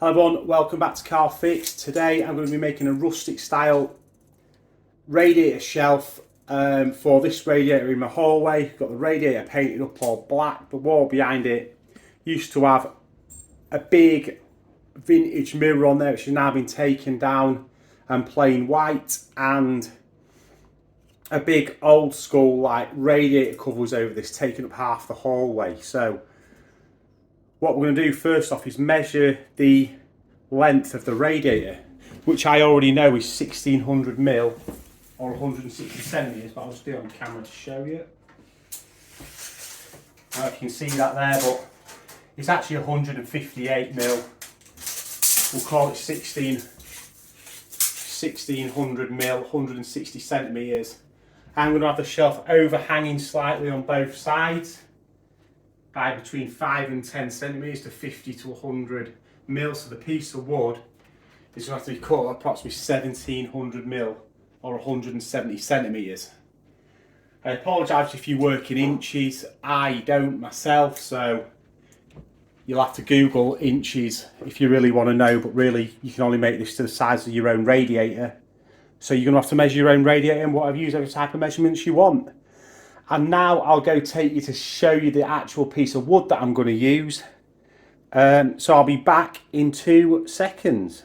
Hello everyone, welcome back to Car Fix. Today I'm going to be making a rustic style radiator shelf for this radiator in my hallway. Got the radiator painted up all black. The wall behind it used to have a big vintage mirror on there which has now been taken down and plain white, and a big old school like radiator cover was over this, taking up half the hallway. So what we're going to do first off is measure the length of the radiator, which I already know is 1600mm or 160 centimetres, but I'll just do it on camera to show you. I don't know if you can see that there, but it's actually 158mm. We'll call it 1600mm, 160 centimetres. I'm going to have the shelf overhanging slightly on both sides by between 5 and 10 centimetres to 50 to 100 mil. So the piece of wood is going to have to be cut at approximately 1700 mil or 170 centimetres. I apologise if you work in inches. I don't myself, so you'll have to Google inches if you really want to know, but really you can only make this to the size of your own radiator. So you're going to have to measure your own radiator and whatever user type of measurements you want. And now I'll go take you to show you the actual piece of wood that I'm going to use. So I'll be back in 2 seconds.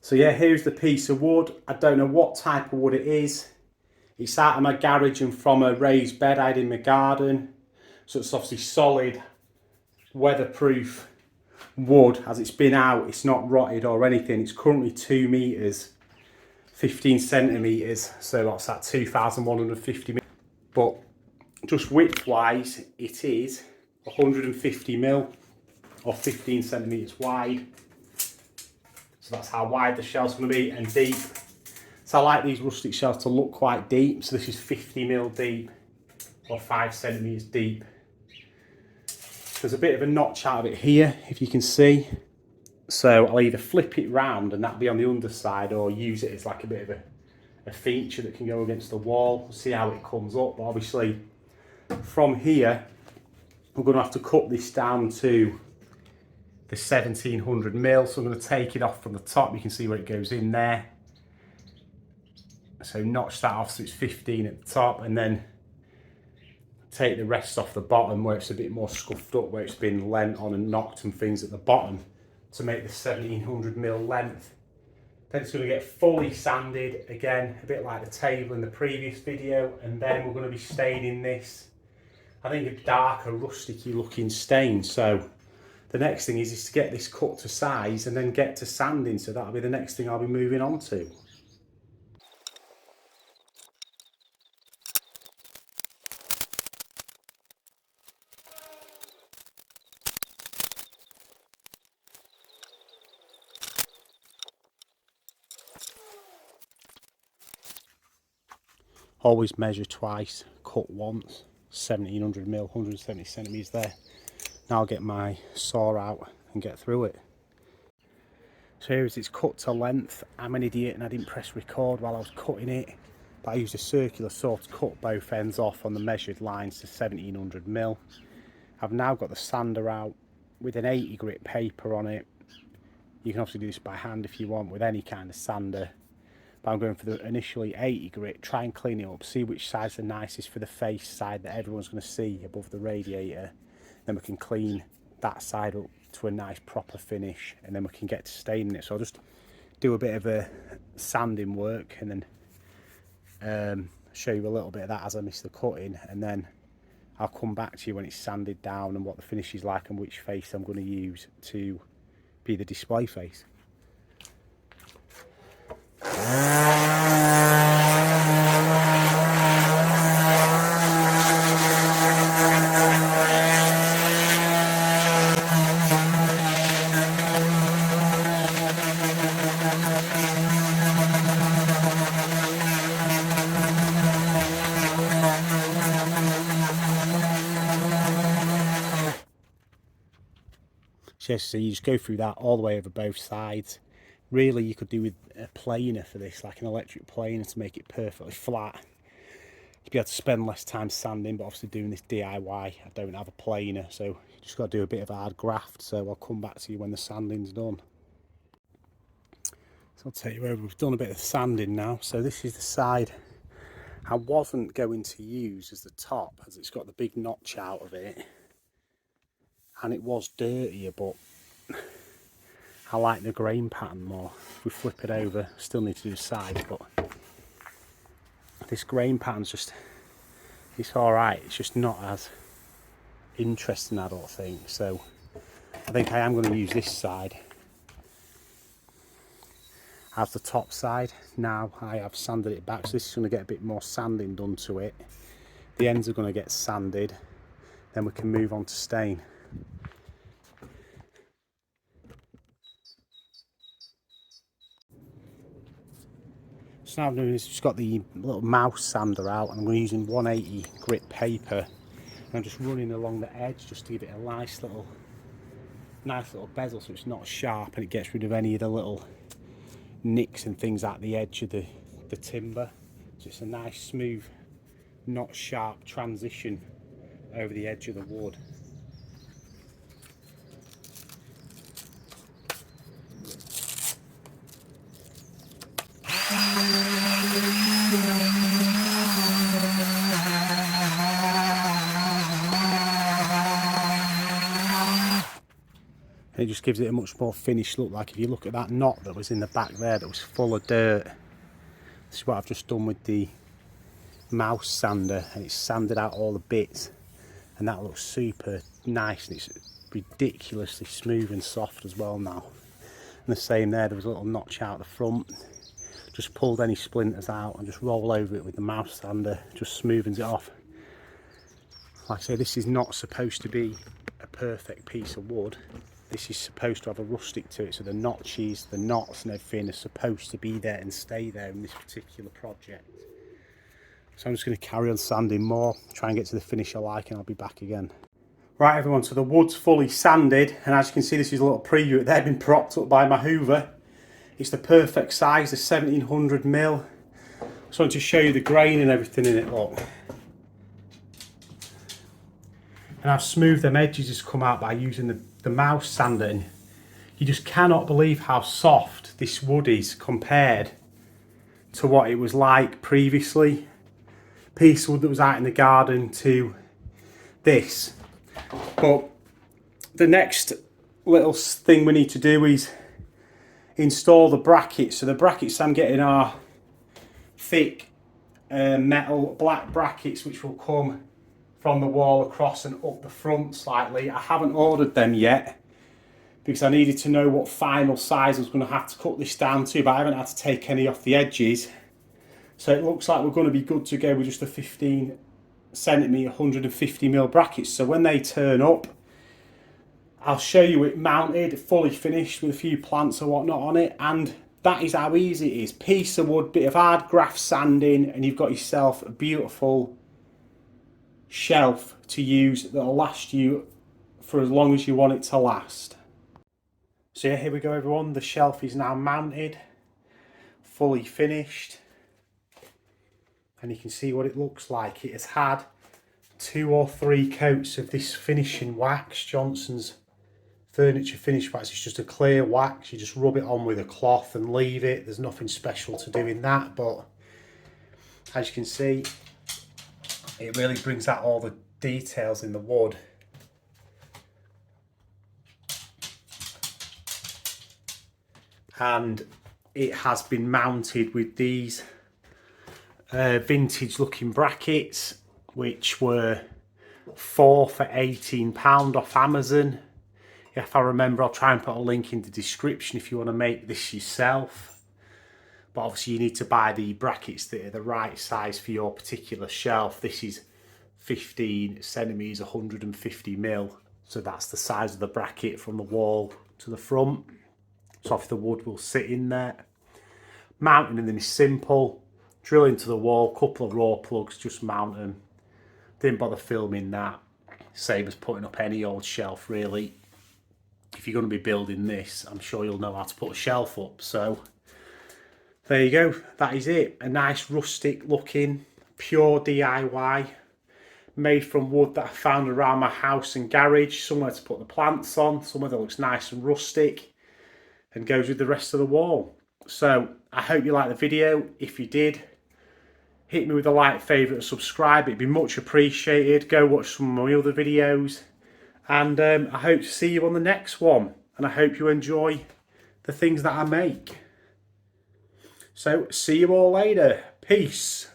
So yeah, here's the piece of wood. I don't know what type of wood it is. It's out of my garage and from a raised bed I had in my garden. So it's obviously solid, weatherproof wood. As it's been out, it's not rotted or anything. It's currently 2 metres, 15 centimetres. So that's at 2,150 metres. But just width wise, it is 150mm or 15 centimetres wide. So that's how wide the shelf's going to be, and deep. So I like these rustic shelves to look quite deep. So this is 50mm deep or 5 centimetres deep. There's a bit of a notch out of it here, if you can see. So I'll either flip it round and that'll be on the underside, or use it as like a bit of a feature that can go against the wall. See how it comes up. But obviously from here we're going to have to cut this down to the 1700mm. So I'm going to take it off from the top. You can see where it goes in there. So notch that off so it's 15 at the top, and then take the rest off the bottom where it's a bit more scuffed up, where it's been lent on and knocked and things at the bottom, to make the 1700mm length. Then it's going to get fully sanded again, a bit like the table in the previous video, and then we're going to be staining this, I think, a darker rusticy looking stain. So the next thing is to get this cut to size and then get to sanding. So that'll be the next thing I'll be moving on to. Always measure twice, cut once. 1700mm, 170 centimetres there. Now I'll get my saw out and get through it. So here is its cut to length. I'm an idiot and I didn't press record while I was cutting it, but I used a circular saw to cut both ends off on the measured lines to 1700mm. I've now got the sander out with an 80 grit paper on it. You can obviously do this by hand if you want with any kind of sander, but I'm going for the initially 80 grit, try and clean it up, see which side's the nicest for the face side that everyone's going to see above the radiator. Then we can clean that side up to a nice proper finish, and then we can get to staining it. So I'll just do a bit of a sanding work and then show you a little bit of that as I miss the cutting, and then I'll come back to you when it's sanded down and what the finish is like and which face I'm going to use to be the display face. So you just go through that all the way over both sides. Really, you could do with a planer for this, like an electric planer, to make it perfectly flat. you'd be able to spend less time sanding, but obviously doing this DIY, I don't have a planer, so you just got to do a bit of hard graft. So I'll come back to you when the sanding's done. So I'll take you over, we've done a bit of sanding now. So this is the side I wasn't going to use as the top, as it's got the big notch out of it, and it was dirtier, but I like the grain pattern more. If we flip it over, still need to do the sides, but this grain pattern's just, it's alright, it's just not as interesting, I don't think. So I think I am going to use this side as the top side. Now I have sanded it back, so this is going to get a bit more sanding done to it. The ends are going to get sanded, then we can move on to stain. So now I'm doing is just got the little mouse sander out, and I'm going to using 180 grit paper, and I'm just running along the edge just to give it a nice little bezel, so it's not sharp and it gets rid of any of the little nicks and things at the edge of the timber. So it's a nice smooth, not sharp transition over the edge of the wood. And it just gives it a much more finished look. Like if you look at that knot that was in the back there that was full of dirt, this is what I've just done with the mouse sander, and it's sanded out all the bits, and that looks super nice, and it's ridiculously smooth and soft as well now. And the same there was a little notch out the front. Just pulled any splinters out and just roll over it with the mouse sander, just smoothens it off. Like I say, this is not supposed to be a perfect piece of wood. This is supposed to have a rustic to it, so the notches, the knots and everything are supposed to be there and stay there in this particular project. So I'm just going to carry on sanding more, try and get to the finish I like, and I'll be back again. Right everyone, so the wood's fully sanded, and as you can see, this is a little preview. They've been propped up by my hoover. It's the perfect size, the 1700mm. Just wanted to show you the grain and everything in it, look. And I've smoothed them edges just come out by using the mouse sander. And you just cannot believe how soft this wood is compared to what it was like previously. Piece of wood that was out in the garden to this. But the next little thing we need to do is install the brackets. So the brackets I'm getting are thick metal black brackets, which will come from the wall across and up the front slightly. I haven't ordered them yet because I needed to know what final size I was going to have to cut this down to, but I haven't had to take any off the edges. So it looks like we're going to be good to go with just a 15cm 150mm brackets. So when they turn up, I'll show you it mounted, fully finished with a few plants or whatnot on it, and that is how easy it is. Piece of wood, bit of hard graft sanding, and you've got yourself a beautiful shelf to use that'll last you for as long as you want it to last. So yeah, here we go everyone, the shelf is now mounted, fully finished, and you can see what it looks like. It has had 2 or 3 coats of this finishing wax, Johnson's furniture finish wax. It's just a clear wax, you just rub it on with a cloth and leave it. There's nothing special to do in that, but as you can see, it really brings out all the details in the wood. And it has been mounted with these vintage looking brackets, which were 4 for £18 off Amazon. If I remember, I'll try and put a link in the description if you want to make this yourself. But obviously you need to buy the brackets that are the right size for your particular shelf. This is 15cm 150mm, so that's the size of the bracket from the wall to the front. So if the wood will sit in there. Mounting them is simple. Drill into the wall, couple of raw plugs, just mount them. Didn't bother filming that. Same as putting up any old shelf really. If you're going to be building this, I'm sure you'll know how to put a shelf up. So there you go, that is it. A nice rustic looking pure DIY, made from wood that I found around my house and garage, somewhere to put the plants on, somewhere that looks nice and rustic and goes with the rest of the wall. So I hope you liked the video. If you did, hit me with a like, favourite and subscribe. It'd be much appreciated. Go watch some of my other videos. And I hope to see you on the next one. And I hope you enjoy the things that I make. So see you all later. Peace.